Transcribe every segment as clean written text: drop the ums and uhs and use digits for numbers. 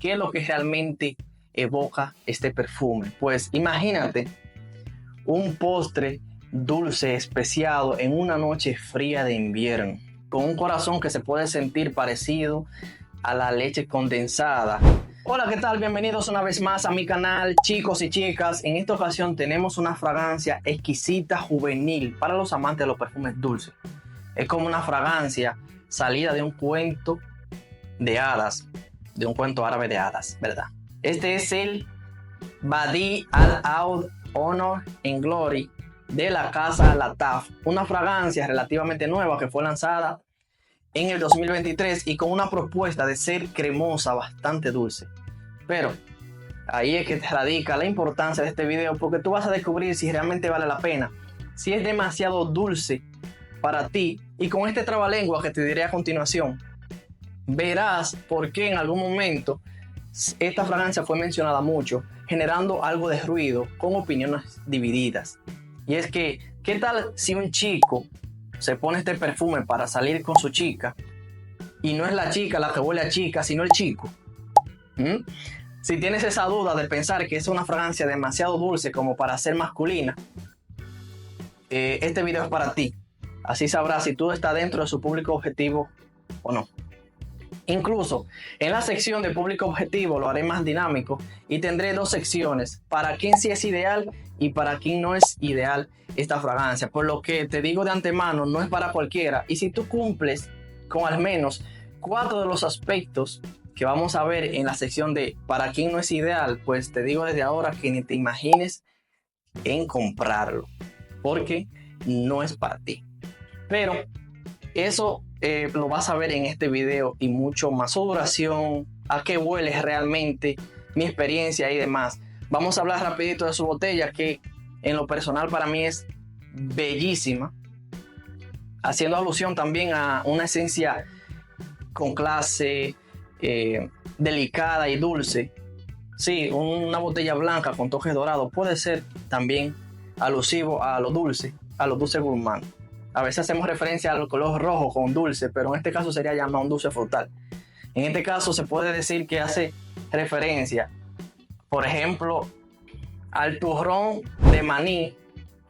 ¿Qué es lo que realmente evoca este perfume? Pues imagínate un postre dulce especiado en una noche fría de invierno, con un corazón que se puede sentir parecido a la leche condensada. Hola, ¿qué tal? Bienvenidos una vez más a mi canal, chicos y chicas. En esta ocasión tenemos una fragancia exquisita juvenil para los amantes de los perfumes dulces. Es como una fragancia salida de un cuento de hadas, de un cuento árabe de hadas, ¿verdad? Este es el Badi Al-Oud Honor and Glory de la casa Lataf, una fragancia relativamente nueva que fue lanzada en el 2023 y con una propuesta de ser cremosa, bastante dulce. Pero ahí es que radica la importancia de este video, porque tú vas a descubrir si realmente vale la pena, si es demasiado dulce para ti, y con este trabalengua que te diré a continuación, verás por qué en algún momento esta fragancia fue mencionada mucho, generando algo de ruido con opiniones divididas. Y es que, ¿qué tal si un chico se pone este perfume para salir con su chica y no es la chica la que huele a chica, sino el chico? Si tienes esa duda de pensar que es una fragancia demasiado dulce como para ser masculina, este video es para ti. Así sabrás si tú estás dentro de su público objetivo o no. Incluso en la sección de público objetivo lo haré más dinámico y tendré dos secciones, para quién sí es ideal y para quién no es ideal esta fragancia. Por lo que te digo de antemano, no es para cualquiera, y si tú cumples con al menos 4 de los aspectos que vamos a ver en la sección de para quién no es ideal, pues te digo desde ahora que ni te imagines en comprarlo, porque no es para ti. Pero eso lo vas a ver en este video y mucho más. Su duración, a qué huele realmente, mi experiencia y demás. Vamos a hablar rapidito de su botella, que en lo personal para mí es bellísima, haciendo alusión también a una esencia con clase, delicada y dulce. Sí, una botella blanca con toques dorados puede ser también alusivo a lo dulce gourmand. A veces hacemos referencia al color rojo con dulce, pero en este caso sería llamado un dulce frutal. En este caso se puede decir que hace referencia, por ejemplo, al turrón de maní,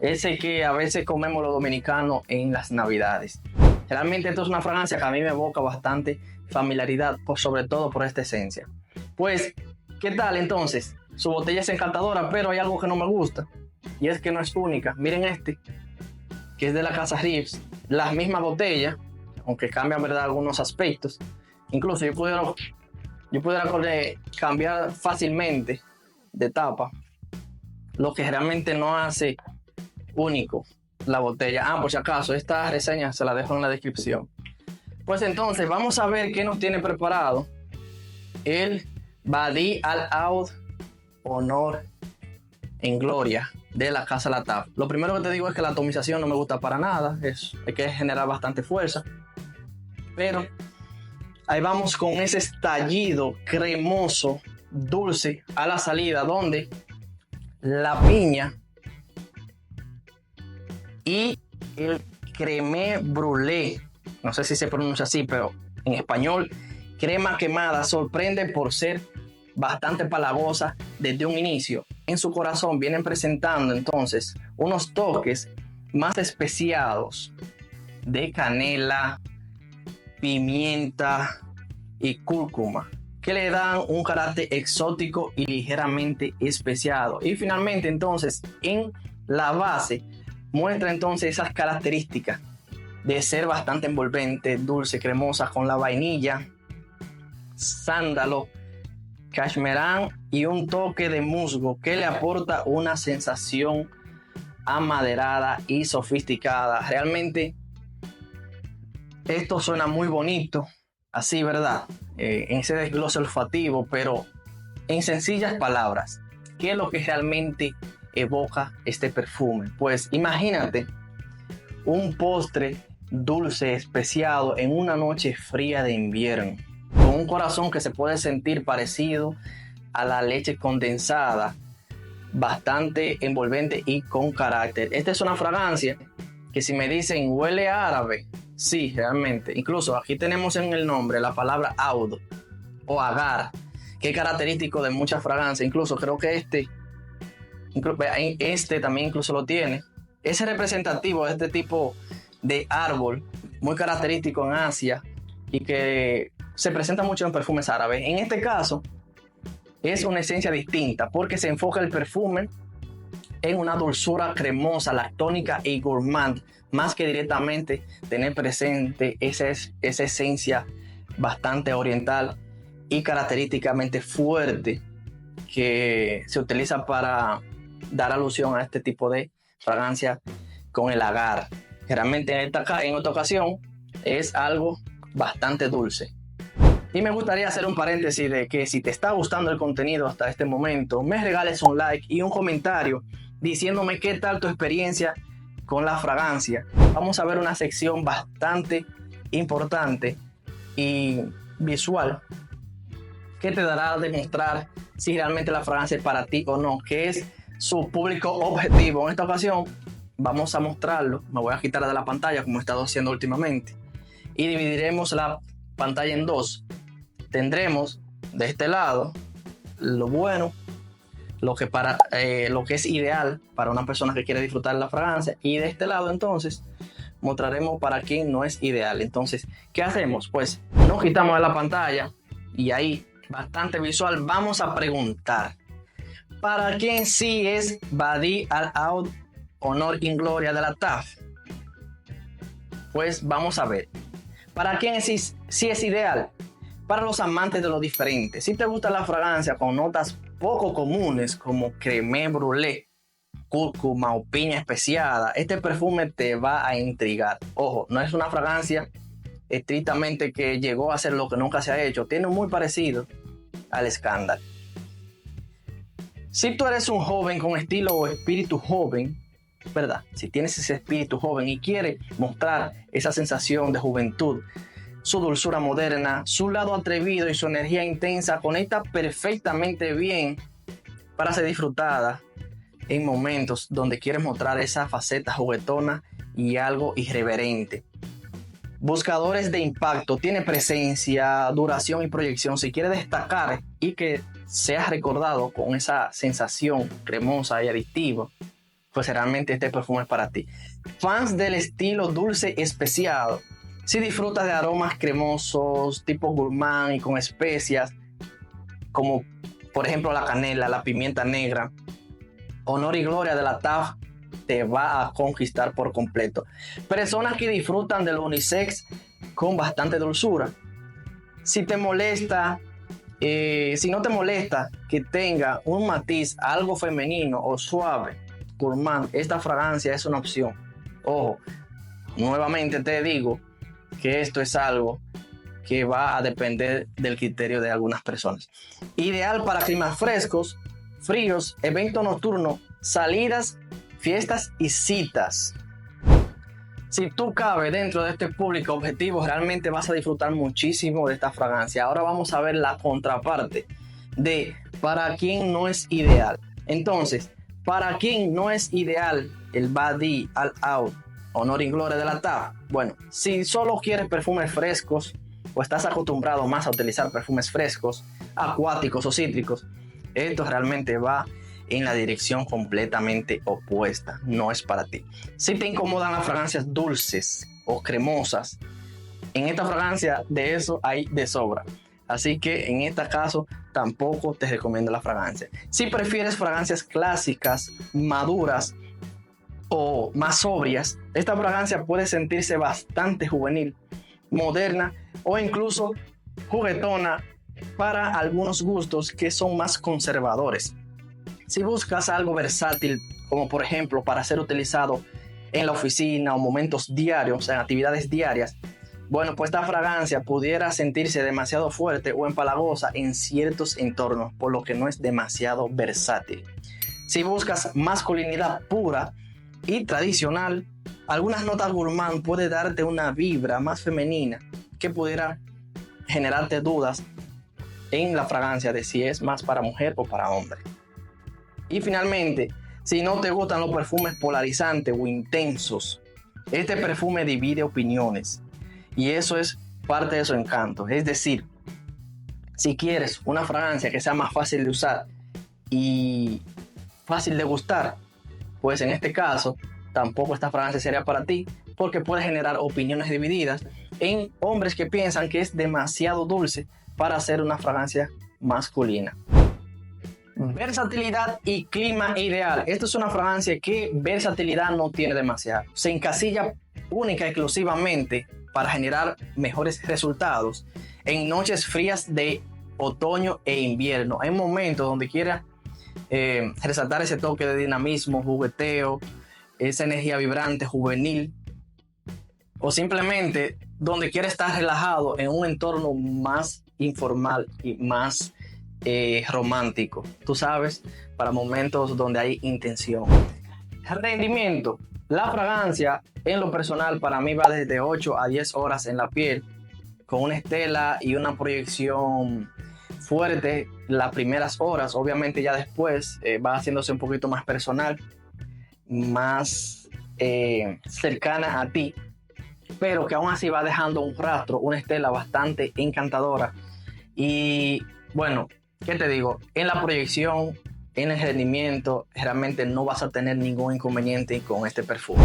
ese que a veces comemos los dominicanos en las navidades. Realmente esto es una fragancia que a mí me evoca bastante familiaridad, sobre todo por esta esencia. Pues, ¿qué tal entonces? Su botella es encantadora, pero hay algo que no me gusta, y es que no es única. Miren este, que es de la casa Reeves, la misma botella, aunque cambian, ¿verdad?, algunos aspectos. Incluso yo pudiera cambiar fácilmente de tapa, lo que realmente no hace único la botella. Por si acaso, esta reseña se la dejo en la descripción. Pues entonces vamos a ver qué nos tiene preparado el Badi Al-Oud Honor en Gloria de la casa Lataf. Lo primero que te digo es que la atomización no me gusta para nada, hay que generar bastante fuerza, pero ahí vamos con ese estallido cremoso, dulce a la salida, donde la piña y el crème brûlée, no sé si se pronuncia así, pero en español, crema quemada, sorprende por ser bastante palagosa desde un inicio. En su corazón vienen presentando entonces unos toques más especiados de canela, pimienta y cúrcuma, que le dan un carácter exótico y ligeramente especiado. Y finalmente entonces en la base muestra entonces esas características de ser bastante envolvente, dulce, cremosa, con la vainilla, sándalo, cashmerán y un toque de musgo que le aporta una sensación amaderada y sofisticada. Realmente esto suena muy bonito, así, ¿verdad? En ese desglose olfativo, pero en sencillas palabras, ¿qué es lo que realmente evoca este perfume? Pues imagínate un postre dulce especiado en una noche fría de invierno, con un corazón que se puede sentir parecido a la leche condensada, bastante envolvente y con carácter. Esta es una fragancia que, si me dicen huele a árabe, sí, realmente. Incluso aquí tenemos en el nombre la palabra oud o agar, que es característico de muchas fragancias. Incluso creo que este también incluso lo tiene. Es representativo de este tipo de árbol, muy característico en Asia y que se presenta mucho en perfumes árabes. En este caso, es una esencia distinta porque se enfoca el perfume en una dulzura cremosa, lactónica y gourmand, más que directamente tener presente esa esencia bastante oriental y característicamente fuerte que se utiliza para dar alusión a este tipo de fragancia con el agar. Generalmente en esta ocasión es algo bastante dulce. Y me gustaría hacer un paréntesis de que si te está gustando el contenido hasta este momento, me regales un like y un comentario diciéndome qué tal tu experiencia con la fragancia. Vamos a ver una sección bastante importante y visual que te dará a demostrar si realmente la fragancia es para ti o no, que es su público objetivo. En esta ocasión vamos a mostrarlo. Me voy a quitar de la pantalla como he estado haciendo últimamente y dividiremos la pantalla en dos. Tendremos de este lado lo bueno, lo que es ideal para una persona que quiere disfrutar la fragancia, y de este lado entonces mostraremos para quien no es ideal. Entonces, ¿qué hacemos? Pues nos quitamos de la pantalla y ahí bastante visual vamos a preguntar ¿para quién sí es Badi Al-Oud Honor y Gloria de la TAF? Pues vamos a ver. ¿Para quién sí es ideal? Para los amantes de lo diferente. Si te gusta la fragancia con notas poco comunes como crème brûlée, cúrcuma o piña especiada, este perfume te va a intrigar. Ojo, no es una fragancia estrictamente que llegó a hacer lo que nunca se ha hecho. Tiene muy parecido al Scandal. Si tú eres un joven con estilo o espíritu joven, ¿verdad? Si tienes ese espíritu joven y quieres mostrar esa sensación de juventud, su dulzura moderna, su lado atrevido y su energía intensa conecta perfectamente bien para ser disfrutada en momentos donde quieres mostrar esa faceta juguetona y algo irreverente. Buscadores de impacto, tiene presencia, duración y proyección. Si quieres destacar y que seas recordado con esa sensación cremosa y adictiva, pues realmente este perfume es para ti. Fans del estilo dulce especiado, si disfrutas de aromas cremosos, tipo gourmand y con especias, como por ejemplo la canela, la pimienta negra, Honor y Gloria de la TAF te va a conquistar por completo. Personas que disfrutan del unisex con bastante dulzura. Si no te molesta que tenga un matiz algo femenino o suave, gourmand, esta fragancia es una opción. Ojo, nuevamente te digo que esto es algo que va a depender del criterio de algunas personas. Ideal para climas frescos, fríos, evento nocturno, salidas, fiestas y citas. Si tú cabes dentro de este público objetivo, realmente vas a disfrutar muchísimo de esta fragancia. Ahora vamos a ver la contraparte de para quién no es ideal. Entonces, para quién no es ideal el Badi Al-Oud Honor y Gloria de la TAF. Bueno, si solo quieres perfumes frescos o estás acostumbrado más a utilizar perfumes frescos, acuáticos o cítricos, esto realmente va en la dirección completamente opuesta. No es para ti. Si te incomodan las fragancias dulces o cremosas, en esta fragancia de eso hay de sobra. Así que en este caso tampoco te recomiendo la fragancia. Si prefieres fragancias clásicas, maduras o más sobrias, esta fragancia puede sentirse bastante juvenil, moderna o incluso juguetona para algunos gustos que son más conservadores. Si buscas algo versátil, como por ejemplo para ser utilizado en la oficina o momentos diarios, en actividades diarias, bueno, pues esta fragancia pudiera sentirse demasiado fuerte o empalagosa en ciertos entornos, por lo que no es demasiado versátil. Si buscas masculinidad pura y tradicional, algunas notas gourmand puede darte una vibra más femenina que pudiera generarte dudas en la fragancia de si es más para mujer o para hombre. Y finalmente, si no te gustan los perfumes polarizantes o intensos, este perfume divide opiniones y eso es parte de su encanto. Es decir, Si quieres una fragancia que sea más fácil de usar y fácil de gustar, pues en este caso tampoco esta fragancia sería para ti, porque puede generar opiniones divididas en hombres que piensan que es demasiado dulce para hacer una fragancia masculina. Versatilidad y clima ideal. Esto es una fragancia que versatilidad no tiene demasiado. Se encasilla única y exclusivamente para generar mejores resultados en noches frías de otoño e invierno. Hay momentos donde quiera resaltar ese toque de dinamismo, jugueteo, esa energía vibrante, juvenil, o simplemente donde quiera estar relajado en un entorno más informal y más romántico, tú sabes, para momentos donde hay intención. Rendimiento. La fragancia, en lo personal, para mí va desde 8 a 10 horas en la piel, con una estela y una proyección fuerte las primeras horas. Obviamente ya después va haciéndose un poquito más personal, más cercana a ti, pero que aún así va dejando un rastro, una estela bastante encantadora. Y bueno, ¿qué te digo? En la proyección, en el rendimiento, realmente no vas a tener ningún inconveniente con este perfume.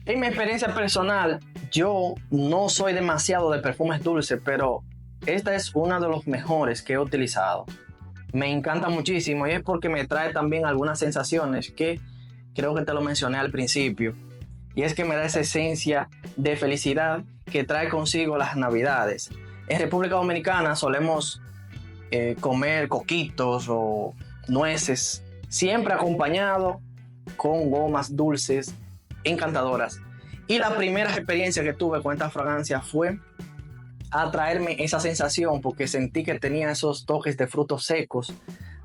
En mi experiencia personal, yo no soy demasiado de perfumes dulces, pero esta es una de los mejores que he utilizado. Me encanta muchísimo y es porque me trae también algunas sensaciones que creo que te lo mencioné al principio. Y es que me da esa esencia de felicidad que trae consigo las Navidades. En República Dominicana solemos comer coquitos o nueces, siempre acompañado con gomas dulces encantadoras. Y la primera experiencia que tuve con esta fragancia fue atraerme esa sensación, porque sentí que tenía esos toques de frutos secos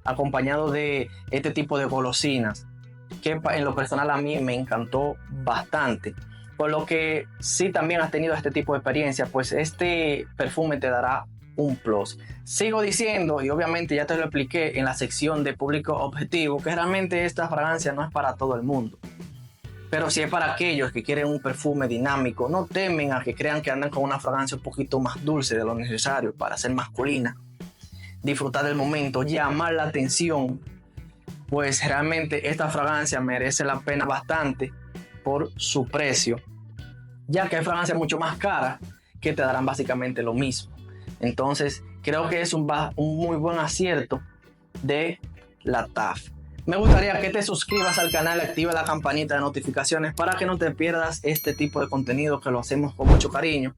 acompañado de este tipo de golosinas, que en lo personal a mí me encantó bastante. Por lo que si también has tenido este tipo de experiencia, pues este perfume te dará un plus. Sigo diciendo, y obviamente ya te lo expliqué en la sección de público objetivo, que realmente esta fragancia no es para todo el mundo, pero sí es para aquellos que quieren un perfume dinámico, no temen a que crean que andan con una fragancia un poquito más dulce de lo necesario para ser masculina, disfrutar del momento, llamar la atención. Pues realmente esta fragancia merece la pena bastante por su precio, ya que hay fragancias mucho más caras que te darán básicamente lo mismo. Entonces creo que es un muy buen acierto de la TAF. Me gustaría que te suscribas al canal y actives la campanita de notificaciones para que no te pierdas este tipo de contenido, que lo hacemos con mucho cariño.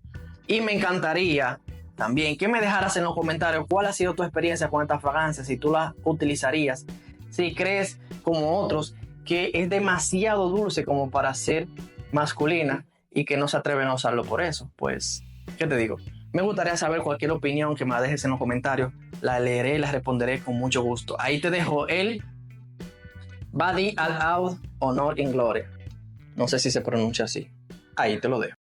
Y me encantaría también que me dejaras en los comentarios cuál ha sido tu experiencia con esta fragancia, si tú la utilizarías, si crees como otros que es demasiado dulce como para ser masculina y que no se atreven a usarlo por eso. Pues, ¿qué te digo? Me gustaría saber cualquier opinión que me la dejes en los comentarios. La leeré y la responderé con mucho gusto. Ahí te dejo el Badi al Aud Honor in Gloria. No sé si se pronuncia así. Ahí te lo dejo.